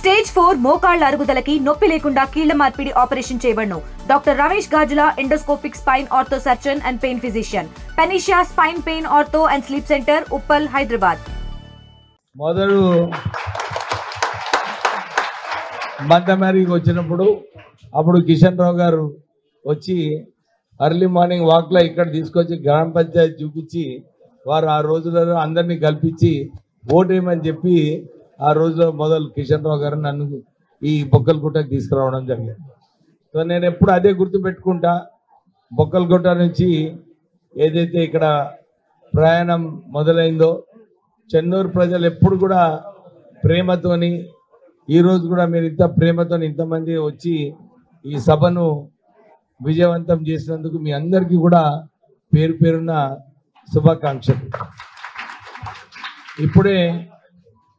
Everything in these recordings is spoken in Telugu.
స్టేజ్ 4 మోకాళ్ల అరుగుదలకి నొప్పి లేకుండా కీళ్ల మార్పిడి ఆపరేషన్ చేయబడును. Doctor Ramesh Gajula, endoscopic spine ortho surgeon and pain physician, పెనిషియా spine pain ortho and sleep center, Uppal, Hyderabad. మొదలు మందమరికి వచ్చినప్పుడు అప్పుడు కిషన్ రావు గారు వచ్చి ఎర్లీ మార్నింగ్ వాక్లో ఇక్కడ తీసుకొచ్చి గ్రామ పంచాయతీ చూపించి వారు ఆ రోజులలో అందరినీ కల్పించి ఓటేయమని చెప్పి ఆ రోజులో మొదలు కిషన్ రావు గారు నన్ను ఈ బొక్కలగుట్టకు తీసుకురావడం జరిగింది. సో నేను ఎప్పుడు అదే గుర్తుపెట్టుకుంటా. బొక్కలగుట్ట నుంచి ఏదైతే ఇక్కడ ప్రయాణం మొదలైందో చెన్నూరు ప్రజలు ఎప్పుడు కూడా ప్రేమతోని, ఈరోజు కూడా మీరు ఇంత ప్రేమతో ఇంతమంది వచ్చి ఈ సభను విజయవంతం చేసినందుకు మీ అందరికీ కూడా పేరు పేరున్న శుభాకాంక్షలు. ఇప్పుడే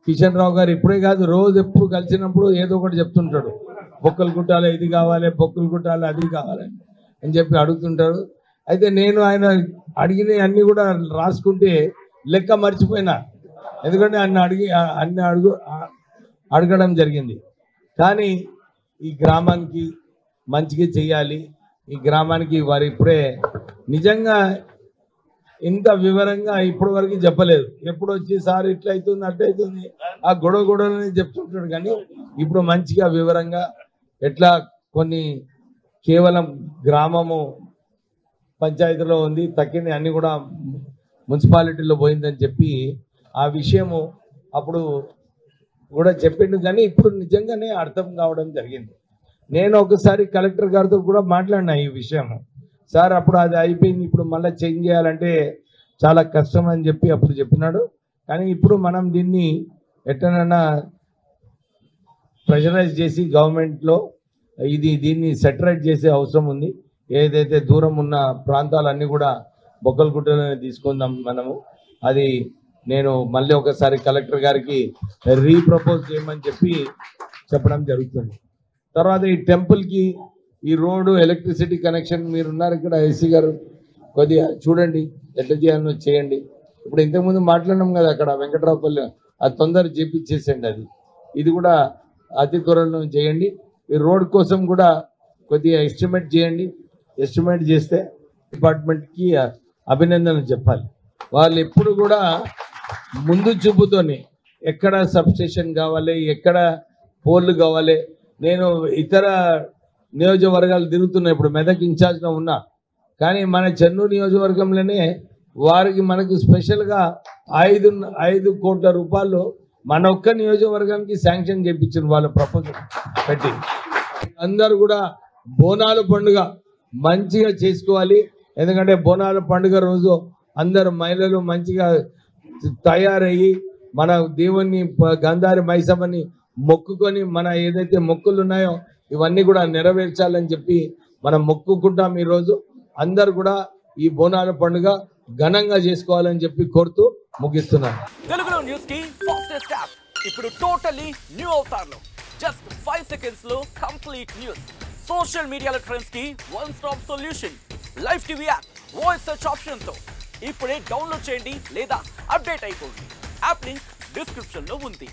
కిషన్ రావు గారు ఇప్పుడే కాదు, రోజు ఎప్పుడు కలిసినప్పుడు ఏదో ఒకటి చెప్తుంటాడు. బొక్కలు కుట్టాలి, ఇది కావాలి, బొక్కలు కుట్టాలి, అది కావాలి అని చెప్పి అడుగుతుంటాడు. అయితే నేను ఆయన అడిగిన అన్ని కూడా రాసుకుంటే లెక్క మర్చిపోయినా, ఎందుకంటే అన్ని అడగడం జరిగింది. కానీ ఈ గ్రామానికి మంచిగా చెయ్యాలి, ఈ గ్రామానికి వారు ఇప్పుడే నిజంగా ఇంత వివరంగా ఇప్పటి వరకు చెప్పలేదు. ఎప్పుడు వచ్చి సార్ ఇట్లా అవుతుంది అట్లా అవుతుంది ఆ గొడవని చెప్తుంటాడు. కానీ ఇప్పుడు మంచిగా వివరంగా ఎట్లా కొన్ని కేవలం గ్రామము పంచాయతీలో ఉంది, తక్కింది అన్ని కూడా మున్సిపాలిటీలో పోయిందని చెప్పి ఆ విషయము అప్పుడు కూడా చెప్పిండు. కానీ ఇప్పుడు నిజంగానే అర్థం కావడం జరిగింది. నేను ఒకసారి కలెక్టర్ గారితో కూడా మాట్లాడినా ఈ విషయం. సార్ అప్పుడు అది అయిపోయింది, ఇప్పుడు మళ్ళీ చేంజ్ చేయాలంటే చాలా కష్టం అని చెప్పి అప్పుడు చెప్పినాడు. కానీ ఇప్పుడు మనం దీన్ని ఎట్లనైనా ప్రెషరైజ్ చేసి గవర్నమెంట్లో దీన్ని సెటరేట్ చేసే అవసరం ఉంది. ఏదైతే దూరం ఉన్న ప్రాంతాలన్నీ కూడా బొక్కలగుట్టలోనే తీసుకుందాం మనము. అది నేను మళ్ళీ ఒకసారి కలెక్టర్ గారికి రీప్రపోజ్ చేయమని చెప్పి చెప్పడం జరుగుతుంది. తర్వాత ఈ టెంపుల్కి ఈ రోడ్డు, ఎలక్ట్రిసిటీ కనెక్షన్ మీరున్నారు ఇక్కడ ఎస్సీ గారు, కొద్దిగా చూడండి ఎట్లా చేయాలో చేయండి. ఇప్పుడు ఇంతకుముందు మాట్లాడినాం కదా అక్కడ వెంకట్రావుపల్లి, అది తొందర చేపించేసేయండి. ఇది కూడా అతి త్వరలో చేయండి. ఈ రోడ్ కోసం కూడా కొద్దిగా ఎస్టిమేట్ చేయండి. ఎస్టిమేట్ చేస్తే డిపార్ట్మెంట్కి అభినందనలు చెప్పాలి. వాళ్ళు ఎప్పుడు కూడా ముందు చూపుతోని ఎక్కడ సబ్స్టేషన్ కావాలి, ఎక్కడ పోల్లు కావాలి. నేను ఇతర నియోజకవర్గాలు తిరుగుతున్నా, ఇప్పుడు మెదక్ ఇన్ఛార్జ్గా ఉన్నా. కానీ మన చెన్నూరు నియోజకవర్గంలోనే వారికి మనకు స్పెషల్గా 5 కోట్ల రూపాయలు మన ఒక్క నియోజకవర్గానికి శాంక్షన్ చేయించారు వాళ్ళ ప్రపోజల్ పెట్టి. అందరూ కూడా బోనాల పండుగ మంచిగా చేసుకోవాలి. ఎందుకంటే బోనాల పండుగ రోజు అందరు మహిళలు మంచిగా తయారయ్యి మన దేవుణ్ణి గంధారి మైసమ్మని మొక్కుకొని మన ఏదైతే మొక్కులు ఉన్నాయో ఇవన్నీ కూడా నెరవేర్చాలని చెప్పి మనం మొక్కుకుంటాం. ఈరోజు అందరు కూడా ఈ బోనాల పండుగ ఘనంగా చేసుకోవాలని చెప్పి కోరుతూ ముగిస్తున్నాను. తెలుగులో న్యూస్ కి ఫాస్టెస్ట్ యాప్ ఇప్పుడు టోటల్లీ న్యూ అవతార్లో జస్ట్ 5 seconds లో కంప్లీట్ న్యూస్. సోషల్ మీడియాలో ట్రెండ్స్ కి one stop solution. Live TV app voice search option తో ఇప్పుడే డౌన్లోడ్ చేయండి లేదా అప్డేట్ అయిపోండి. యాప్ లింక్ డిస్క్రిప్షన్ లో ఉంది.